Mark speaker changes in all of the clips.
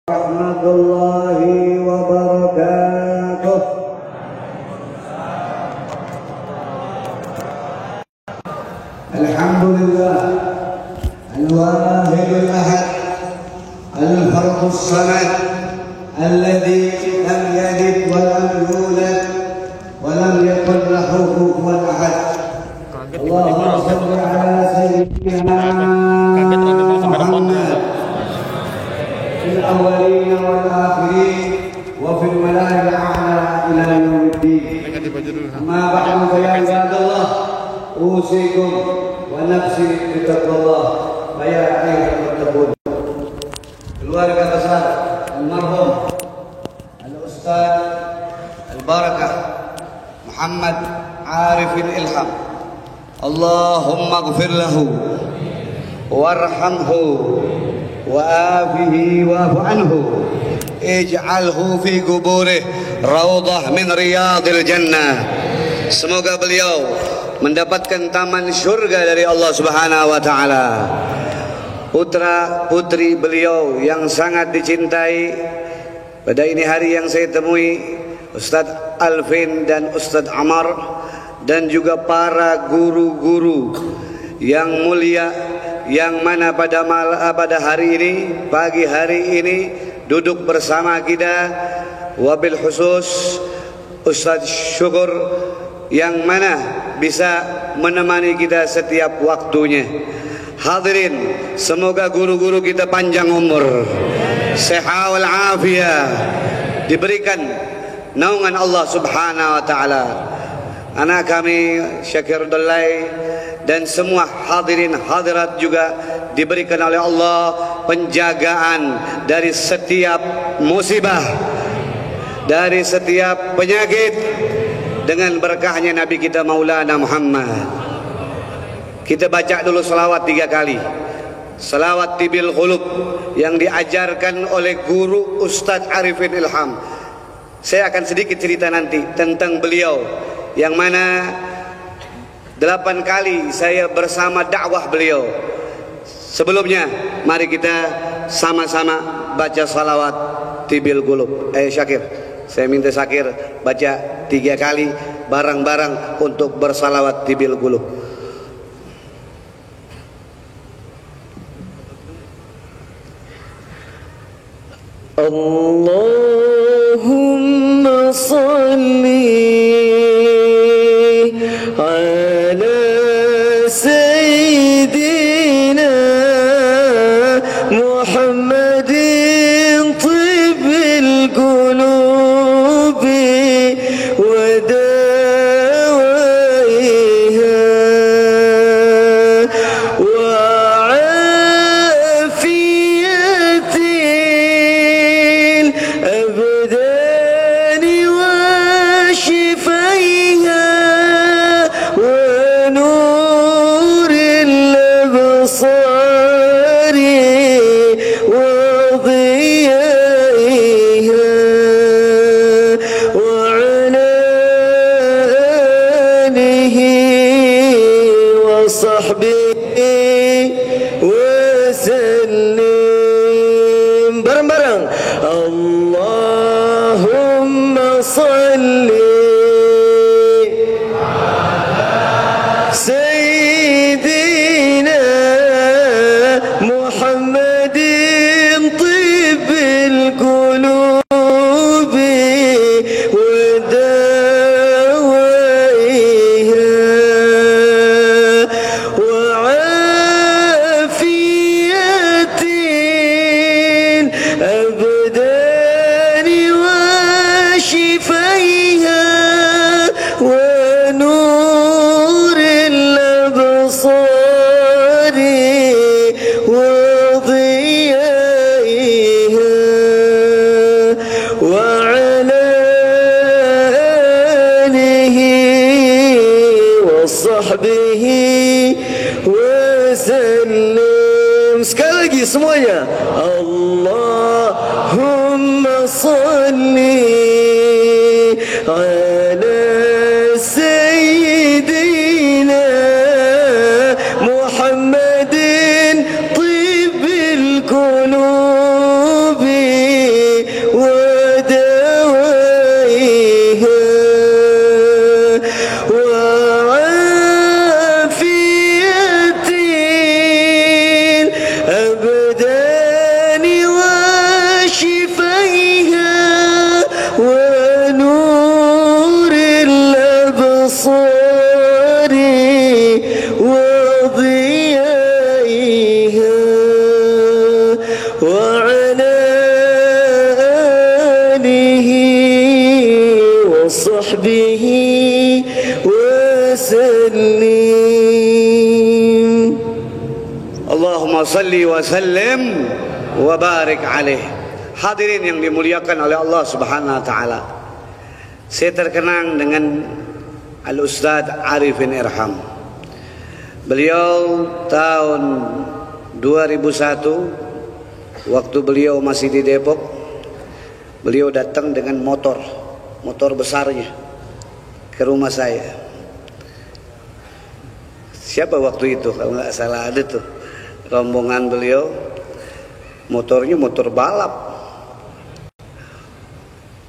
Speaker 1: Warahmatullahi wabarakatuh. Alhamdulillah al-wahidul ahad al-fardus samad alladzi lam yalid wa lam yulad wa lam yakul lahu kufuwan ahad. Allahumma shalli ala sayyidina Muhammad fil awwalin wal akhirin wa fil malaa'il a'la ila yaumiddin. Amma ba'du fa ya ibadallah usikum wa nafsi bi taqwallah wa ya ayyuhal muttaqun. Keluarga besar almarhum al-Ustaz al-Barakah Muhammad Arifin Ilham, Allahumma ighfir lahu warhamhu wa'afihi wa'fu anhu ij'alhu fi quburih raudhah min riyadil jannah. Semoga beliau mendapatkan taman surga dari Allah Subhanahu wa taala. Putra putri beliau yang sangat dicintai, pada ini hari yang saya temui Ustadz Alvin dan Ustadz Amar dan juga para guru-guru yang mulia yang mana pada hari ini, pagi hari ini duduk bersama kita, wabil khusus Ustadz Syukur yang mana bisa menemani kita setiap waktunya. Hadirin, semoga guru-guru kita panjang umur, sehat wal afiyah, diberikan naungan Allah Subhanahu wa taala. Anak kami Syakir Dolai dan semua hadirin hadirat juga diberikan oleh Allah penjagaan dari setiap musibah, dari setiap penyakit dengan berkahnya Nabi kita Maulana Muhammad. Kita baca dulu salawat 3 kali. Salawat Tibil Qulub yang diajarkan oleh guru Ustadz Arifin Ilham. Saya akan sedikit cerita nanti tentang beliau, yang mana 8 kali saya bersama dakwah beliau. Sebelumnya mari kita sama-sama baca salawat Tibil Qulub. Syakir, saya minta Syakir baca 3 kali bareng-bareng untuk bersalawat Tibil Qulub. Allahumma salli ala sayyidina Muhammadin tibbil qulubi wa dawaiha wa afiyatil abdani wa shifaiha wa nuril absari wa ضيائها وعلى آله وصحبه وسلم. bareng-bareng Allahumma salli Sayyidina Muhammadin tibbil qulubi wa dawaiha wa afiyatil abdani wa shifaiha wa nuril absari wa ضيائها وعلى آله وصحبه وسلم. Sekali lagi semuanya, Allahumma salli ala sayyidina Muhammadin tibbil qulubi salli wa sallim wa barik alaih. Hadirin yang dimuliakan oleh Allah Subhanahu wa taala. Saya terkenang dengan Al-Ustadz Arifin Irham. Beliau tahun 2001 waktu beliau masih di Depok, beliau datang dengan motor besarnya ke rumah saya. Siapa waktu itu kalau nggak salah ada tuh rombongan beliau, motornya motor balap.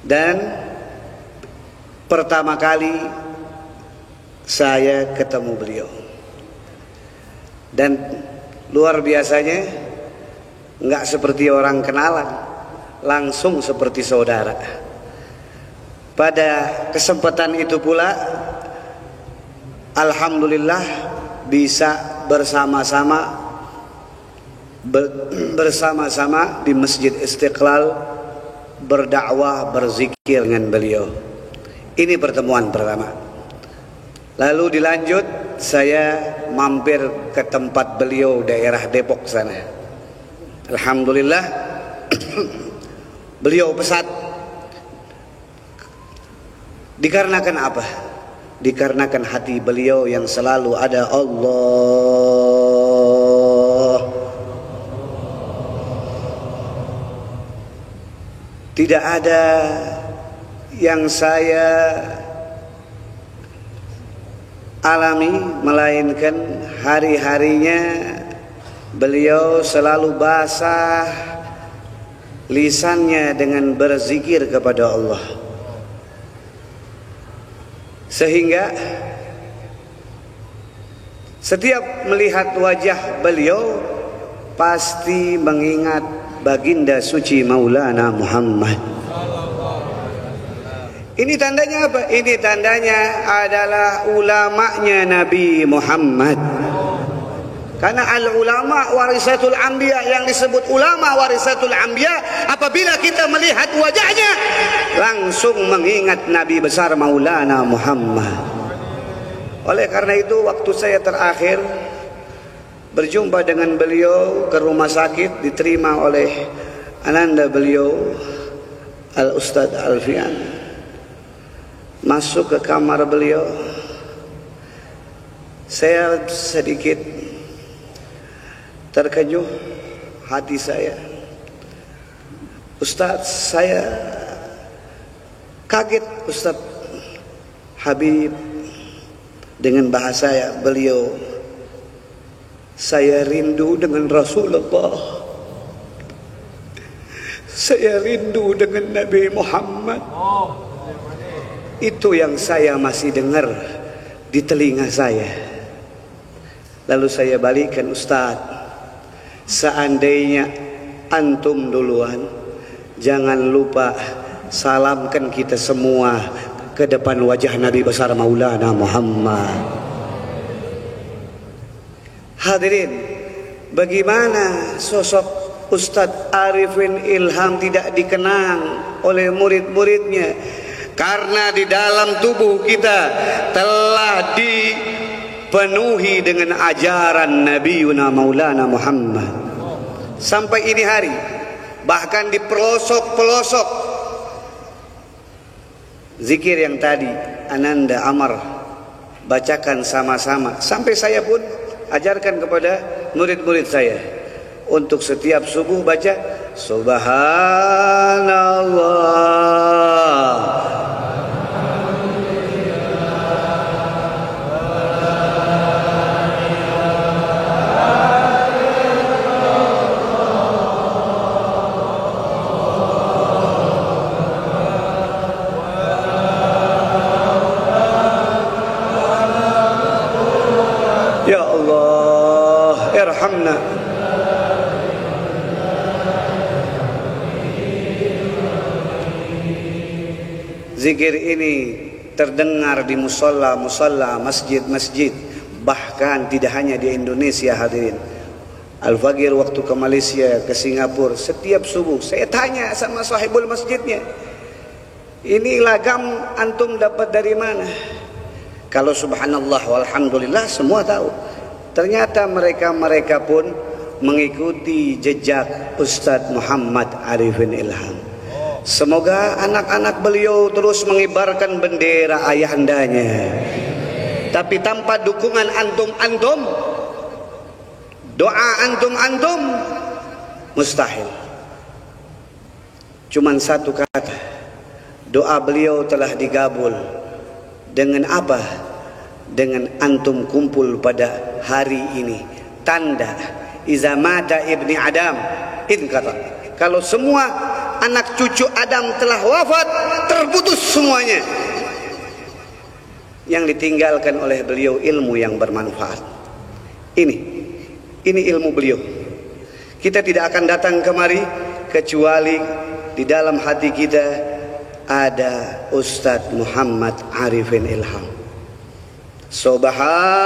Speaker 1: Dan pertama kali saya ketemu beliau, dan luar biasanya nggak seperti orang kenalan, langsung seperti saudara. Pada kesempatan itu pula alhamdulillah bisa bersama-sama di Masjid Istiqlal berdakwah, berzikir dengan beliau. Ini pertemuan pertama. Lalu dilanjut saya mampir ke tempat beliau daerah Depok sana. Alhamdulillah beliau pesat. Dikarenakan apa? Dikarenakan hati beliau yang selalu ada Allah. Tidak ada yang saya alami melainkan hari-harinya beliau selalu basah lisannya dengan berzikir kepada Allah, sehingga setiap melihat wajah beliau pasti mengingat baginda suci Maulana Muhammad. Ini tandanya apa? Ini tandanya adalah ulamanya Nabi Muhammad. Karena al-ulama warisatul anbiya, yang disebut ulama warisatul anbiya, apabila kita melihat wajahnya langsung mengingat Nabi besar Maulana Muhammad. Oleh karena itu waktu saya terakhir berjumpa dengan beliau ke rumah sakit, diterima oleh ananda beliau Al-Ustadz Alfian. Masuk ke kamar beliau, saya sedikit terkejuh hati saya. Ustadz, saya kaget Ustadz Habib dengan bahasa beliau. Saya rindu dengan Rasulullah. Saya rindu dengan Nabi Muhammad. Itu yang saya masih dengar di telinga saya. Lalu saya balikan, Ustadz, seandainya antum duluan, jangan lupa salamkan kita semua ke depan wajah Nabi besar Maulana Muhammad. Hadirin, bagaimana sosok Ustadz Arifin Ilham tidak dikenang oleh murid-muridnya? Karena di dalam tubuh kita telah dipenuhi dengan ajaran Nabi Maulana Muhammad. Sampai ini hari, bahkan di pelosok-pelosok zikir yang tadi Ananda Amar bacakan sama-sama, sampai saya pun ajarkan kepada murid-murid saya untuk setiap subuh baca Subhanallah. Ya Allah, irhamna. Zikir ini terdengar di musola-musola, masjid-masjid, bahkan tidak hanya di Indonesia. Hadirin, Al-Fagir waktu ke Malaysia, ke Singapura, setiap subuh saya tanya sama sahibul masjidnya, ini lagam antum dapat dari mana? Kalau subhanallah walhamdulillah semua tahu. Ternyata mereka pun mengikuti jejak Ustadz Muhammad Arifin Ilham. Semoga anak-anak beliau terus mengibarkan bendera ayahandanya. Tapi tanpa dukungan antum-antum, doa antum-antum, mustahil. Cuman satu kata, doa beliau telah digabul. Dengan apa? Dengan antum kumpul pada hari ini. Tanda iza mata ibni Adam inqata. Kalau semua anak cucu Adam telah wafat, terputus semuanya. Yang ditinggalkan oleh beliau ilmu yang bermanfaat. Ini ilmu beliau. Kita tidak akan datang kemari kecuali di dalam hati kita ada Ustadz Muhammad Arifin Ilham. Subhanallah.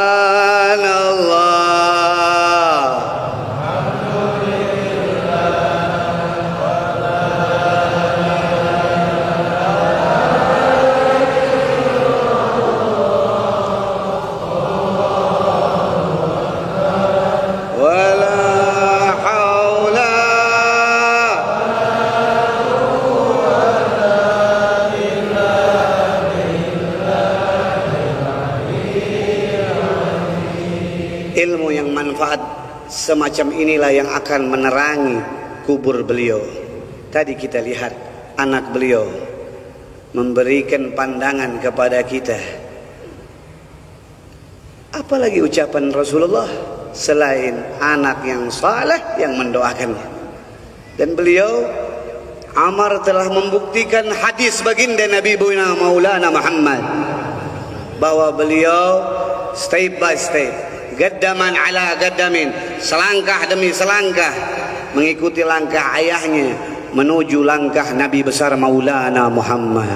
Speaker 1: Ilmu yang manfaat semacam inilah yang akan menerangi kubur beliau. Tadi kita lihat anak beliau memberikan pandangan kepada kita. Apalagi ucapan Rasulullah selain anak yang saleh yang mendoakannya. Dan beliau Amar telah membuktikan hadis baginda Nabi Maulana Muhammad bahwa beliau step by step, gaddaman ala gaddamin, selangkah demi selangkah mengikuti langkah ayahnya menuju langkah Nabi besar Maulana Muhammad.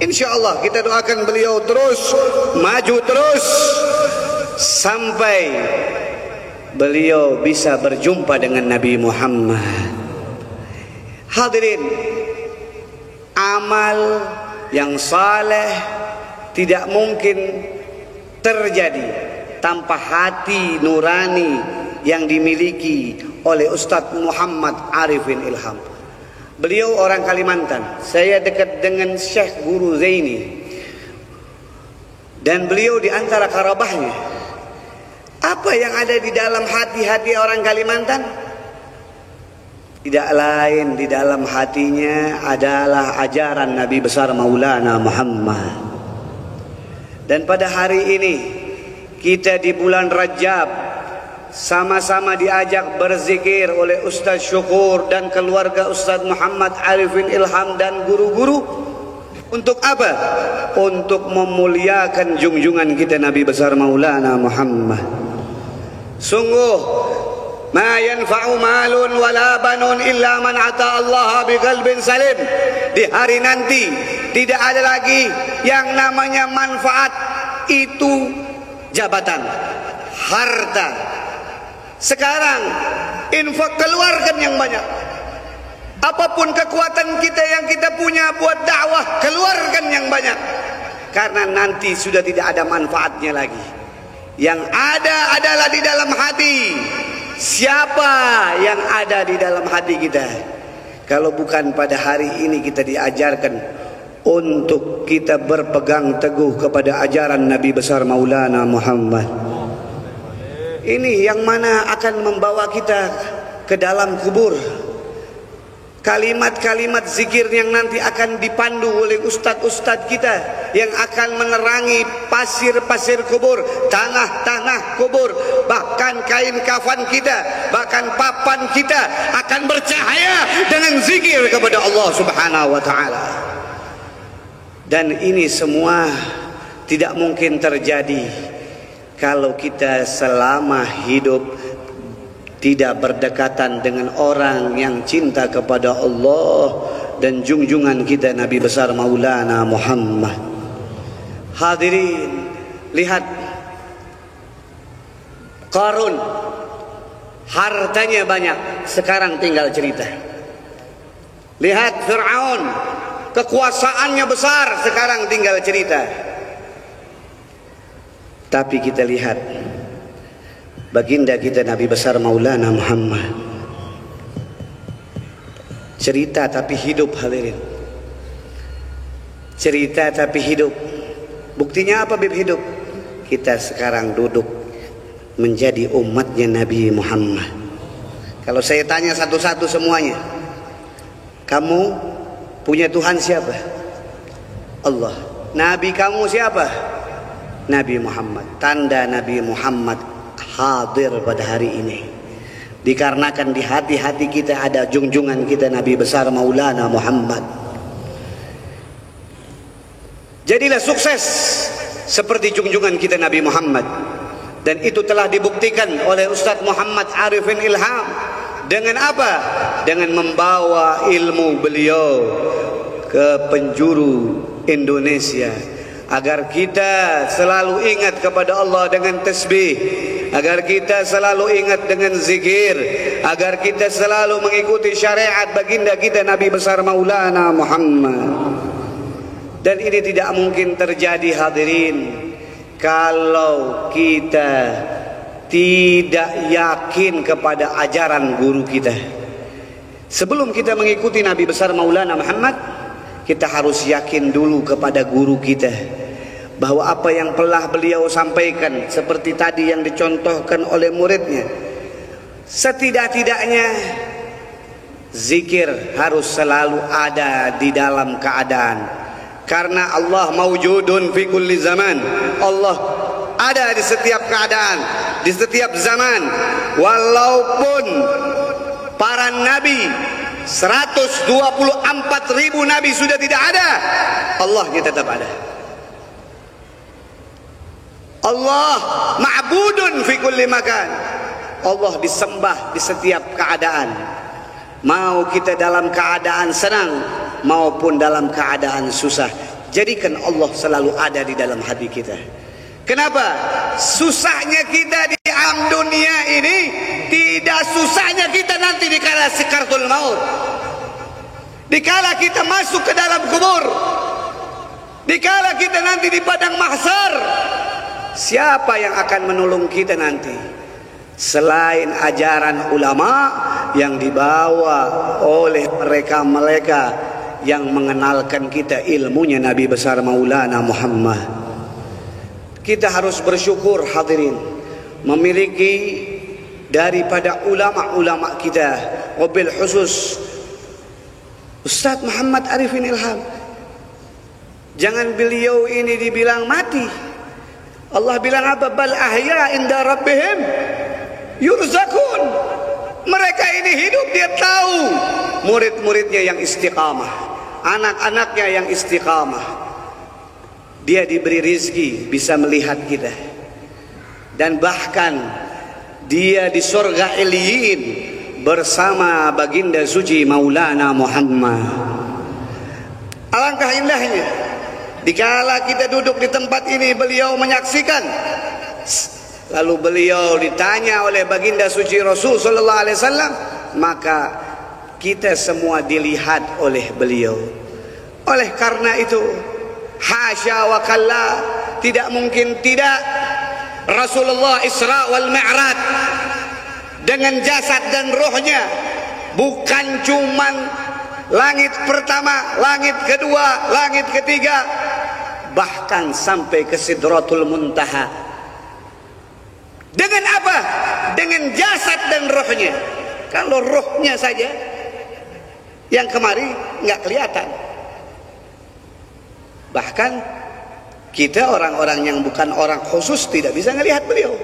Speaker 1: InsyaAllah kita doakan beliau terus maju terus sampai beliau bisa berjumpa dengan Nabi Muhammad. Hadirin, amal yang saleh tidak mungkin terjadi tanpa hati nurani yang dimiliki oleh Ustadz Muhammad Arifin Ilham. Beliau orang Kalimantan. Saya dekat dengan Syekh Guru Zaini. Dan beliau di antara karabahnya. Apa yang ada di dalam hati-hati orang Kalimantan? Tidak lain, di dalam hatinya adalah ajaran Nabi besar Maulana Muhammad. Dan pada hari ini kita di bulan Rajab sama-sama diajak berzikir oleh Ustaz Syukur dan keluarga Ustaz Muhammad Arifin Ilham dan guru-guru. Untuk apa? Untuk memuliakan junjungan kita Nabi besar Maulana Muhammad. Sungguh ma yanfa'u malun wala banun illa man ata Allah biqalbin salim. Di hari nanti tidak ada lagi yang namanya manfaat itu jabatan, harta. Sekarang infak, keluarkan yang banyak. Apapun kekuatan kita yang kita punya buat dakwah, keluarkan yang banyak. Karena nanti sudah tidak ada manfaatnya lagi. Yang ada adalah di dalam hati. Siapa yang ada di dalam hati kita? Kalau bukan pada hari ini kita diajarkan untuk kita berpegang teguh kepada ajaran Nabi besar Maulana Muhammad. Ini yang mana akan membawa kita ke dalam kubur. Kalimat-kalimat zikir yang nanti akan dipandu oleh ustadz-ustadz kita yang akan menerangi pasir-pasir kubur, tanah-tanah kubur, bahkan kain kafan kita, bahkan papan kita akan bercahaya dengan zikir kepada Allah Subhanahu wa taala. Dan ini semua tidak mungkin terjadi kalau kita selama hidup tidak berdekatan dengan orang yang cinta kepada Allah dan junjungan kita Nabi besar Maulana Muhammad. Hadirin, lihat Qarun, hartanya banyak, sekarang tinggal cerita. Lihat Fir'aun, kekuasaannya besar, sekarang tinggal cerita. Tapi kita lihat baginda kita Nabi besar Maulana Muhammad. Cerita tapi hidup hadirin. Cerita tapi hidup. Buktinya apa Bib hidup? Kita sekarang duduk menjadi umatnya Nabi Muhammad. Kalau saya tanya satu-satu semuanya, kamu punya Tuhan siapa? Allah. Nabi kamu siapa? Nabi Muhammad. Tanda Nabi Muhammad hadir pada hari ini dikarenakan di hati-hati kita ada junjungan kita Nabi besar Maulana Muhammad. Jadilah sukses seperti junjungan kita Nabi Muhammad. Dan itu telah dibuktikan oleh Ustadz Muhammad Arifin Ilham. Dengan apa? Dengan membawa ilmu beliau ke penjuru Indonesia, agar kita selalu ingat kepada Allah dengan tasbih, agar kita selalu ingat dengan zikir, agar kita selalu mengikuti syariat baginda kita Nabi besar Maulana Muhammad. Dan ini tidak mungkin terjadi hadirin kalau kita tidak yakin kepada ajaran guru kita. Sebelum kita mengikuti Nabi besar Maulana Muhammad, kita harus yakin dulu kepada guru kita, bahwa apa yang telah beliau sampaikan seperti tadi yang dicontohkan oleh muridnya, setidak-tidaknya zikir harus selalu ada di dalam keadaan. Karena Allah maujudun fi kulli zaman. Allah ada di setiap keadaan, di setiap zaman. Walaupun para nabi 124.000 nabi sudah tidak ada, Allahnya tetap ada. Allah ma'budun fi kulli makan. Allah disembah di setiap keadaan. Mau kita dalam keadaan senang maupun dalam keadaan susah, jadikan Allah selalu ada di dalam hati kita. Kenapa? Susahnya kita di alam dunia ini tidak susahnya kita nanti di kala sakaratul maut, di kala kita masuk ke dalam kubur, di kala kita nanti di padang mahsyar. Siapa yang akan menolong kita nanti selain ajaran ulama yang dibawa oleh mereka-mereka yang mengenalkan kita ilmunya Nabi besar Maulana Muhammad. Kita harus bersyukur hadirin memiliki daripada ulama-ulama kita, wabil khusus Ustadz Muhammad Arifin Ilham. Jangan beliau ini dibilang mati. Allah bilang apa? Bal ahya inda rabbihim yurzakun. Mereka ini hidup, dia tahu murid-muridnya yang istiqamah, anak-anaknya yang istiqamah. Dia diberi rizki bisa melihat kita, dan bahkan dia di surga Iliyin bersama baginda suci Maulana Muhammad. Alangkah indahnya dikala kita duduk di tempat ini, beliau menyaksikan, lalu beliau ditanya oleh baginda suci Rasul sallallahu alaihi wasallam, maka kita semua dilihat oleh beliau. Oleh karena itu, hasya wa kalla, tidak mungkin tidak Rasulullah Isra wal Mi'raj dengan jasad dan rohnya, bukan cuman langit pertama, langit kedua, langit ketiga, bahkan sampai ke Sidratul Muntaha. Dengan apa? Dengan jasad dan rohnya. Kalau rohnya saja yang kemari nggak kelihatan. Bahkan kita orang-orang yang bukan orang khusus tidak bisa melihat beliau.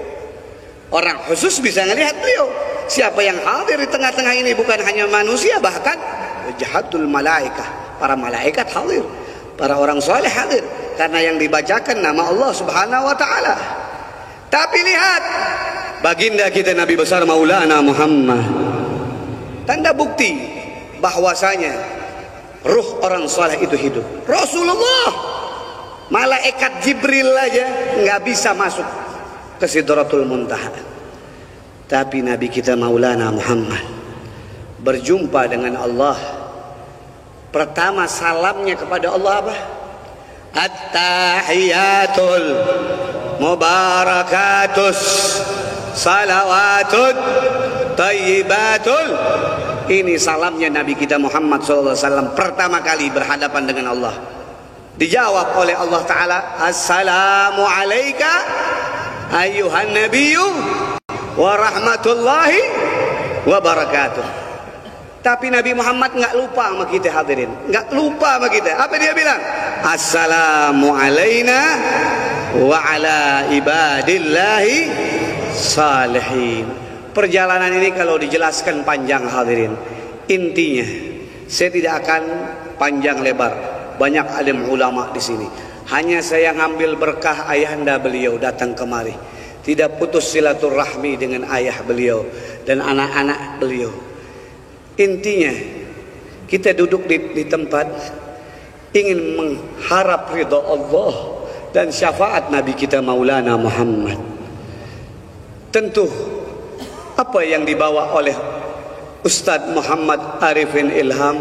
Speaker 1: Orang khusus bisa melihat beliau. Siapa yang hadir di tengah-tengah ini bukan hanya manusia, bahkan jahatul malaikah, para malaikat hadir, para orang soleh hadir, karena yang dibacakan nama Allah Subhanahu wa taala. Tapi lihat baginda kita Nabi besar Maulana Muhammad, tanda bukti bahwasanya ruh orang soleh itu hidup. Rasulullah, malaikat Jibril aja nggak bisa masuk ke Sidratul Muntaha, tapi Nabi kita Maulana Muhammad berjumpa dengan Allah. Pertama salamnya kepada Allah apa? At-tahiyatul mubarakatus salawatun thayyibatul. Ini salamnya Nabi kita Muhammad SAW pertama kali berhadapan dengan Allah. Dijawab oleh Allah Ta'ala, assalamu alayka ayyuhan nabiyyu wa rahmatullahi wa barakatuh. Tapi Nabi Muhammad nggak lupa sama kita hadirin, nggak lupa sama kita. Apa dia bilang? Assalamu alayna wa ala ibadillahi salihin. Perjalanan ini kalau dijelaskan panjang hadirin. Intinya saya tidak akan panjang lebar. Banyak alim ulama di sini. Hanya saya ngambil berkah ayahanda beliau datang kemari. Tidak putus silaturahmi dengan ayah beliau dan anak-anak beliau. Intinya kita duduk di tempat ingin mengharap ridha Allah dan syafaat Nabi kita Maulana Muhammad. Tentu apa yang dibawa oleh Ustadz Muhammad Arifin Ilham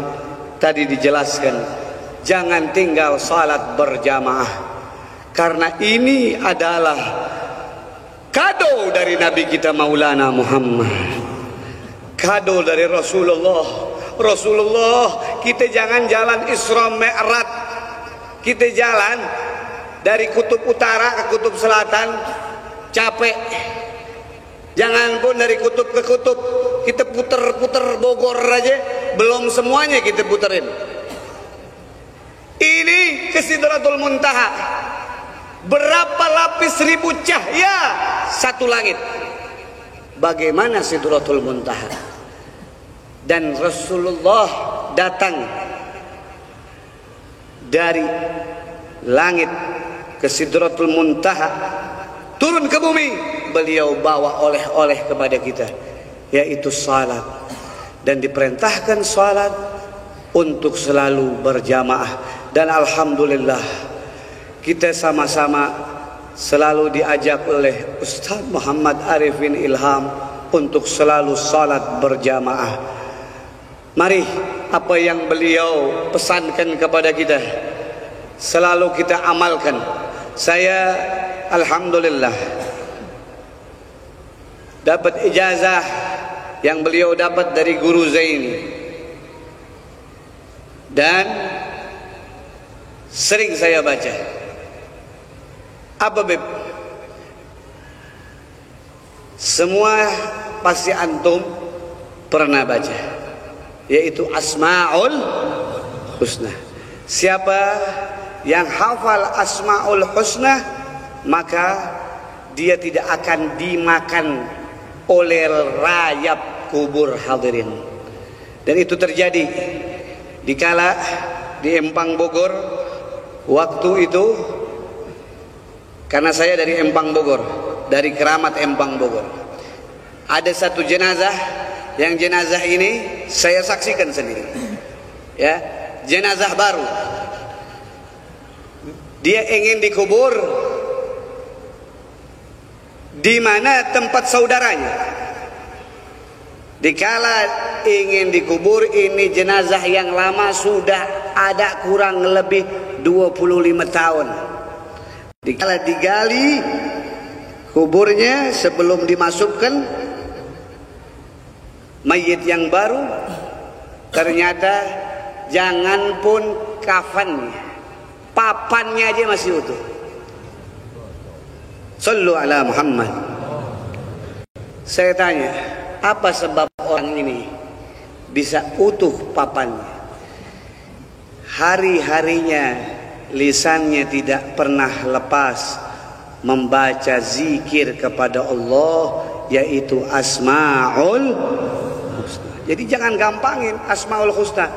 Speaker 1: tadi dijelaskan, jangan tinggal salat berjamaah, karena ini adalah kado dari Nabi kita Maulana Muhammad, kado dari Rasulullah. Kita jangan jalan Isra Mi'raj, kita jalan dari kutub utara ke kutub selatan capek. Jangan pun dari kutub ke kutub kita puter-puter Bogor aja belum semuanya kita puterin. Ini ke Sidratul Muntaha. Berapa lapis ribu cahaya satu langit. Bagaimana Sidratul Muntaha? Dan Rasulullah datang dari langit ke Sidratul Muntaha, turun ke bumi, beliau bawa oleh-oleh kepada kita, yaitu salat. Dan diperintahkan salat untuk selalu berjamaah. Dan alhamdulillah kita sama-sama selalu diajak oleh Ustaz Muhammad Arifin Ilham untuk selalu salat berjamaah. Mari apa yang beliau pesankan kepada kita selalu kita amalkan. Saya alhamdulillah dapat ijazah yang beliau dapat dari Guru Zaini, dan sering saya baca. Apa Beb? Semua pasti antum pernah baca, yaitu Asmaul Husna. Siapa yang hafal Asmaul Husna, maka dia tidak akan dimakan oleh rayap kubur hadirin. Dan itu terjadi dikala di Empang Bogor waktu itu, karena saya dari Empang Bogor, dari Keramat Empang Bogor. Ada satu jenazah, yang jenazah ini saya saksikan sendiri, ya, jenazah baru. Dia ingin dikubur di mana tempat saudaranya. Dikala ingin dikubur, ini jenazah yang lama, sudah ada kurang lebih 25 tahun. Dikala digali kuburnya, sebelum dimasukkan mayit yang baru, ternyata jangan pun kafannya, papannya aja masih utuh. Sallu ala Muhammad. Saya tanya, apa sebab orang ini bisa utuh papannya? Hari-harinya lisannya tidak pernah lepas membaca zikir kepada Allah, yaitu Asmaul Husna. Jadi jangan gampangin Asmaul Husna.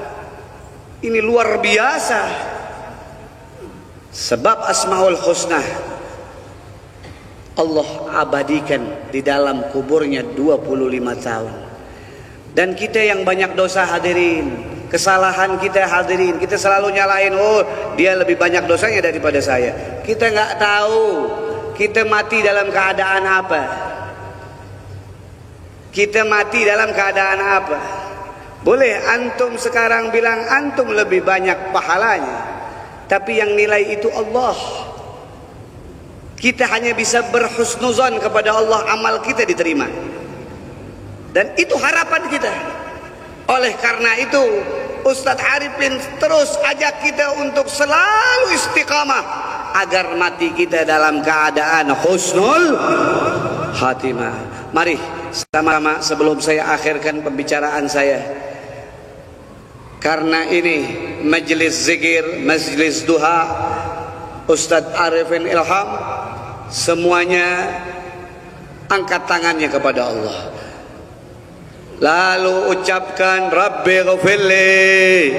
Speaker 1: Ini luar biasa. Sebab Asmaul Husna Allah abadikan di dalam kuburnya 25 tahun. Dan kita yang banyak dosa hadirin, kesalahan kita hadirin, kita selalu nyalain, oh dia lebih banyak dosanya daripada saya. Kita nggak tahu kita mati dalam keadaan apa. Kita mati dalam keadaan apa. Boleh antum sekarang bilang antum lebih banyak pahalanya, tapi yang nilai itu Allah. Kita hanya bisa berhusnuzon kepada Allah, amal kita diterima. Dan itu harapan kita. Oleh karena itu Ustadz Arifin terus ajak kita untuk selalu istiqamah agar mati kita dalam keadaan husnul khatimah. Mari sama-sama sebelum saya akhirkan pembicaraan saya, karena ini majelis zikir, majelis duha Ustadz Arifin Ilham, semuanya angkat tangannya kepada Allah, lalu ucapkan Rabbi ghafirli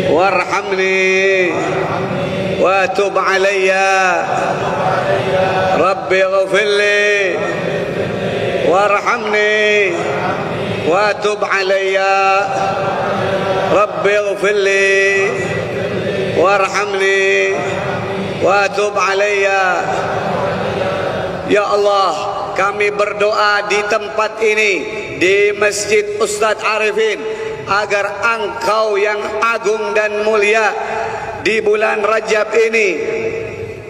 Speaker 1: warhamni wa tub alayya, Rabbi ghafirli warhamni wa tub alayya, Rabbi ghafirli warhamni wa tub alayya. Ya Allah, kami berdoa di tempat ini, di Masjid Ustadz Arifin, agar Engkau yang agung dan mulia di bulan Rajab ini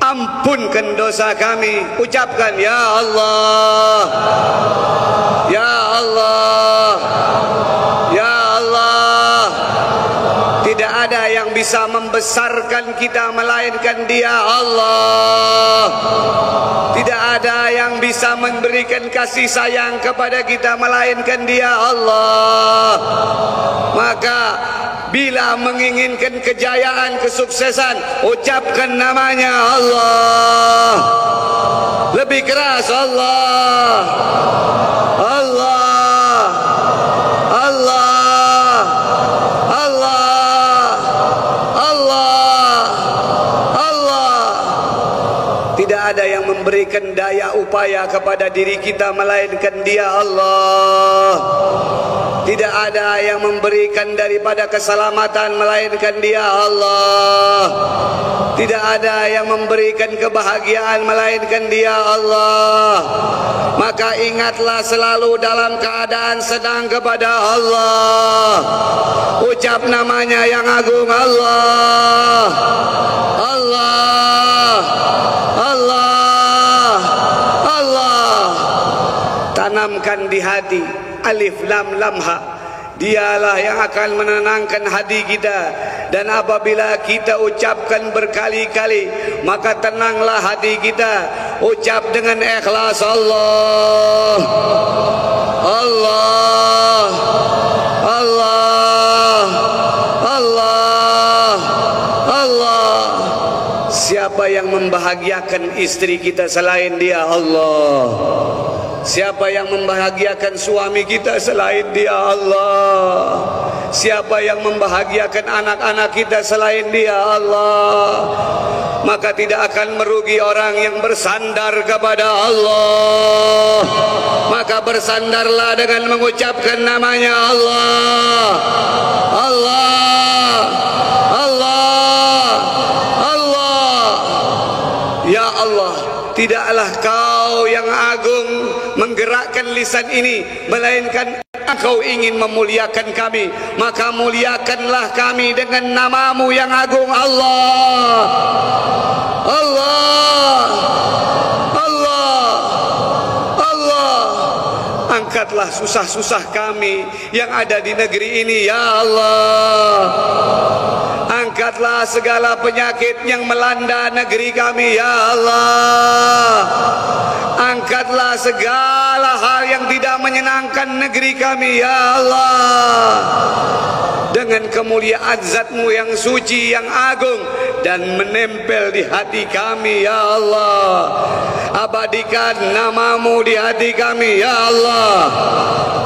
Speaker 1: ampunkan dosa kami. Ucapkan ya Allah, ya Allah, ya Allah. Tidak ada yang bisa membesarkan kita melainkan Dia Allah. Tidak ada yang bisa memberikan kasih sayang kepada kita melainkan Dia Allah. Maka bila menginginkan kejayaan, kesuksesan, ucapkan namanya Allah. Lebih keras, Allah, Allah, Allah, Allah, Allah, Allah. Tidak ada yang memberikan daya upaya kepada diri kita melainkan Dia Allah. Tidak ada yang memberikan daripada keselamatan melainkan Dia Allah. Tidak ada yang memberikan kebahagiaan melainkan Dia Allah. Maka ingatlah selalu dalam keadaan sedang kepada Allah. Ucap namanya yang agung, Allah, Allah, Allah, Allah. Tanamkan di hati alif lam lam ha. Dialah yang akan menenangkan hati kita. Dan apabila kita ucapkan berkali-kali, maka tenanglah hati kita. Ucap dengan ikhlas, Allah, Allah, Allah, Allah, Allah. Siapa yang membahagiakan istri kita selain Dia Allah? Siapa yang membahagiakan suami kita selain Dia Allah? Siapa yang membahagiakan anak-anak kita selain Dia Allah? Maka tidak akan merugi orang yang bersandar kepada Allah. Maka bersandarlah dengan mengucapkan namanya Allah, Allah, Allah, Allah. Ya Allah, tidaklah Kau yang agung menggerakkan lisan ini, melainkan Engkau ingin memuliakan kami. Maka muliakanlah kami dengan nama-Mu yang agung, Allah, Allah, Allah, Allah. Angkatlah susah-susah kami yang ada di negeri ini, ya Allah. Angkatlah segala penyakit yang melanda negeri kami, ya Allah. Angkatlah segala hal yang tidak menyenangkan negeri kami, ya Allah. Dengan kemuliaan Zat-Mu yang suci, yang agung, dan menempel di hati kami, ya Allah. Abadikan nama-Mu di hati kami, ya Allah.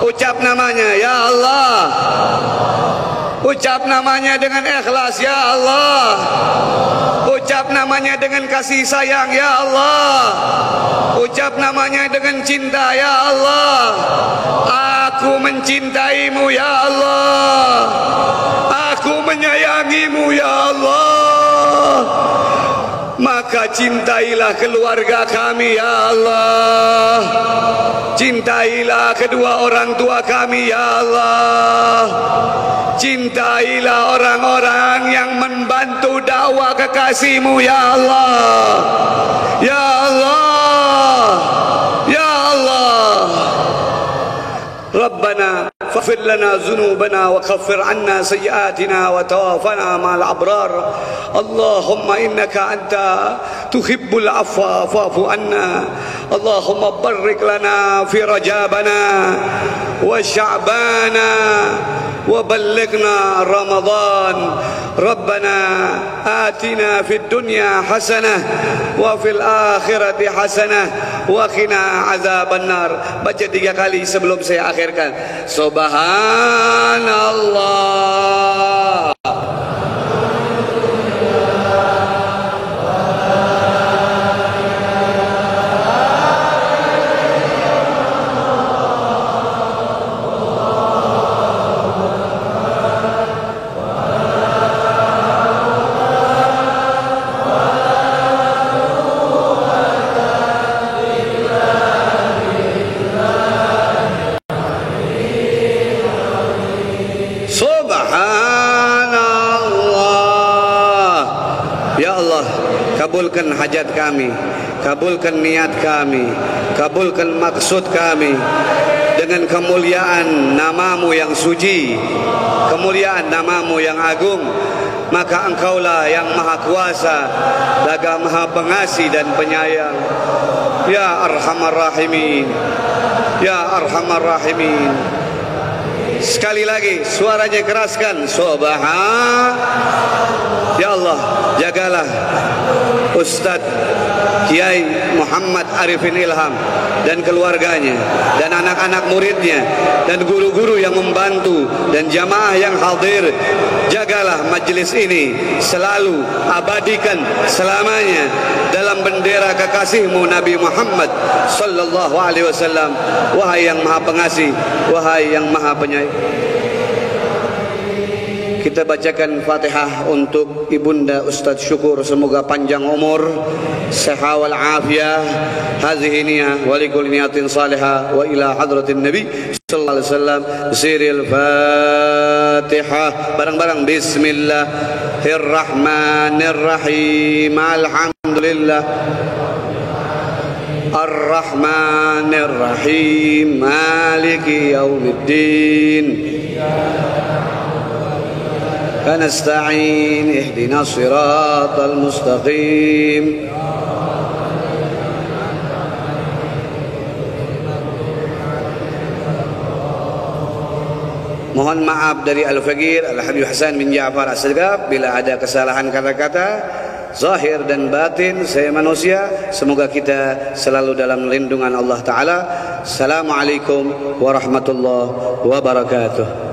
Speaker 1: Ucap namanya, ya Allah. Ucap namanya dengan ikhlas, ya Allah. Ucap namanya dengan kasih sayang, ya Allah. Ucap namanya dengan cinta, ya Allah. Aku mencintai-Mu, ya Allah. Aku menyayangi-Mu, ya Allah. Maka cintailah keluarga kami ya Allah. Cintailah kedua orang tua kami ya Allah. Cintailah orang-orang yang membantu dakwah kekasih-Mu ya Allah. Ya Allah. Ya Allah. Rabbana faghfir lana dhunubana wa kaffir anna sayyi'atina wa tawaffana ma'al abrar. Allahumma innaka anta tuhibbul afwa fa'fu anna. Allahumma barik lana fi rajabana wa sya'bana wa ballighna Ramadan. Rabbana atina fid dunya hasanah wa fil akhirati hasanah wa qina azabannar. Baca 3 kali sebelum saya akhirkan. Subhanallah. Kabulkan hajat kami, kabulkan niat kami, kabulkan maksud kami dengan kemuliaan nama-Mu yang suci, kemuliaan nama-Mu yang agung. Maka Engkaulah yang maha kuasa, lagi maha pengasih dan penyayang. Ya Arhamar Rahimin, Ya Arhamar Rahimin. Sekali lagi suaranya keraskan. Ya Allah, jagalah Ustadz Kiai Muhammad Arifin Ilham dan keluarganya, dan anak-anak muridnya, dan guru-guru yang membantu, dan jamaah yang hadir. Jagalah majelis ini, selalu abadikan selamanya dalam bendera kekasih-Mu Nabi Muhammad sallallahu alaihi wasallam. Wahai yang maha pengasih, wahai yang maha penyayang. Kita bacakan Fatihah untuk Ibunda Ustadz Syukur, semoga panjang umur, sehat wal afiyah, hadhihi niyah wa likul niyatin salihah wa ila hadratin Nabi sallallahu alaihi wasallam. Siril Fatihah bareng-bareng. Bismillahirrahmanirrahim. Alhamdulillah Ar-Rahmanirrahim Maliki yaumiddin. Nasta'in ihdinas siratal mustaqim. Mohon maaf dari Al-Faqir Al-Habib Hasan bin Ja'far As-Sagaf bila ada kesalahan kata-kata zahir dan batin. Saya manusia, semoga kita selalu dalam lindungan Allah Ta'ala. Assalamualaikum warahmatullahi wabarakatuh.